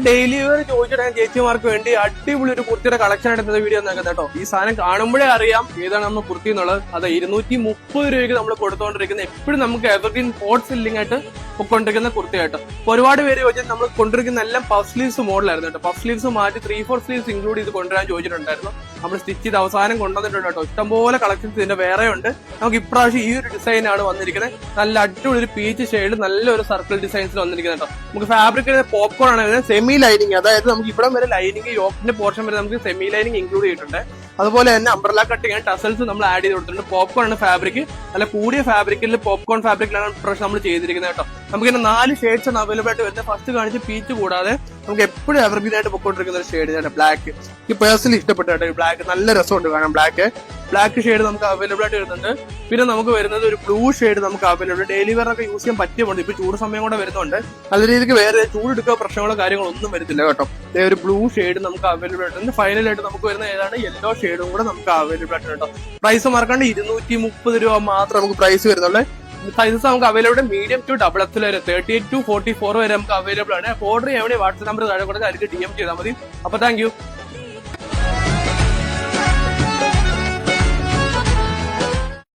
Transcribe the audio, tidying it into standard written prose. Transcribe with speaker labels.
Speaker 1: Daily wear ചോദിച്ചിട്ട് ചേച്ചിമാർക്ക് വേണ്ടി അടിപൊളി ഒരു കുർത്തിയുടെ കളക്ഷൻ എടുത്ത വീഡിയോ നോക്കുന്നത് കേട്ടോ. ഈ സാധനം കാണുമ്പോഴേ അറിയാം ഏതാണ് നമ്മൾ കുർത്തി എന്നുള്ളത്. അത് 230 രൂപയ്ക്ക് നമ്മൾ കൊടുത്തുകൊണ്ടിരിക്കുന്ന എപ്പോഴും നമുക്ക് എവർഗ്രീൻ ഹോട്ട് സെല്ലിംഗ് ആയിട്ട് പൊക്കൊണ്ടിരിക്കുന്ന കുർത്തി കേട്ടോ. ഒരുപാട് പേര് ചോദിച്ചാൽ നമ്മൾ കൊണ്ടിരിക്കുന്ന എല്ലാം പഫ് സ്ലീവ്സ് മോഡലായിരുന്നു കേട്ടോ. പഫ് സ്ലീവ്സ് മാറ്റി 3/4 സ്ലീവ്സ് ഇൻക്ലൂഡ് ചെയ്ത് കൊണ്ടുവരാൻ ചോദിച്ചിട്ടുണ്ടായിരുന്നു. നമ്മൾ സ്റ്റിച്ച് ചെയ്ത് അവസാനം കൊണ്ടുവന്നിട്ടുണ്ട് കേട്ടോ. ഇഷ്ടംപോലെ കളക്ഷൻസ് ഇതിന്റെ വേറെ ഉണ്ട്. നമുക്ക് ഇപ്രാവശ്യം ഈ ഒരു ഡിസൈൻ ആണ് വന്നിരിക്കുന്നത്. നല്ല അടിപൊളി ഒരു പീച്ച് ഷെയ്ഡ്, നല്ലൊരു സർക്കിൾ ഡിസൈൻസിൽ വന്നിരിക്കുന്നത് കേട്ടോ. നമുക്ക് ഫാബ്രിക് പോപ്കോൺ ആണ്, സെമി ലൈനിങ്, അതായത് നമുക്ക് ഇവിടെ വരെ ലൈനിങ് യോക്കിന്റെ പോർഷൻ വരെ നമുക്ക് സെമി ലൈനിങ് ഇൻക്ലൂഡ് ചെയ്തിട്ടുണ്ട്. അതുപോലെ തന്നെ അംബ്രല കട്ടിങ് ടസൽസ് നമ്മൾ ആഡ് ചെയ്ത് കൊടുത്തിട്ടുണ്ട്. പോപ്കോൺ ആണ് ഫാബ്രിക്, നല്ല കൂടിയ ഫാബ്രിക്കിൽ പോപ്കോൺ ഫാബ്രിക്കിലാണ് ഇപ്രാവശ്യം നമ്മൾ ചെയ്തിരിക്കുന്നത് കേട്ടോ. നമുക്ക് ഇതിന് 4 ഷെയ്ഡ്സ് ആണ് അവൈലബിൾ ആയിട്ട് വരുന്നത്. ഫസ്റ്റ് കാണിച്ച് പീച്ച് കൂടാതെ നമുക്ക് എപ്പോഴും എവർഗ്രീൻ ആയിട്ട് പൊക്കോണ്ടിരിക്കുന്ന ഒരു ഷെയ്ഡ് ബ്ലാക്ക്. ഈ പേഴ്സണലി ഇഷ്ടപ്പെട്ട കേട്ടോ. ഈ ബ്ലാക്ക് നല്ല രസമുണ്ട് കാണാൻ. ബ്ലാക്ക് ഷെയ്ഡ് നമുക്ക് അവൈലബിൾ ആയിട്ട് വരുന്നുണ്ട്. പിന്നെ നമുക്ക് വരുന്നത് ഒരു ബ്ലൂ ഷെയ്ഡ് നമുക്ക് അവൈലബിൾ. ഡെയിലി വെയറൊക്കെ യൂസ് ചെയ്യാൻ പറ്റിയുണ്ട്. ഇപ്പൊ ചൂട് സമയം കൂടെ വരുന്നുണ്ട്. നല്ല രീതിക്ക് വേറെ ചൂടെടുക്കുക പ്രശ്നങ്ങളോ കാര്യങ്ങളോ ഒന്നും വരുന്നില്ല കേട്ടോ. ഒരു ബ്ലൂ ഷെയ്ഡ് നമുക്ക് അവൈലബിൾ ആയിട്ടുണ്ട്. ഫൈനലായിട്ട് നമുക്ക് വരുന്ന ഏതാണ് യെല്ലോ ഷെയ്ഡും കൂടെ നമുക്ക് അവൈലബിൾ ആയിട്ടുണ്ട് കേട്ടോ. പ്രൈസ് മറക്കാണ്ട് 230 രൂപ മാത്രം നമുക്ക് പ്രൈസ് വരുന്നുള്ളൂ. സൈസസ് നമുക്ക് available medium to double XL വരെ 38 to 44 വരെ നമുക്ക് അവൈലബിൾ ആണ്. ഓർഡർ ചെയ്യാൻ വേണ്ടി വാട്സ്ആപ്പ് നമ്പർ താഴെ കൊടുത്ത് അതിലേക്ക് DM ചെയ്താൽ മതി. അപ്പൊ താങ്ക് യു.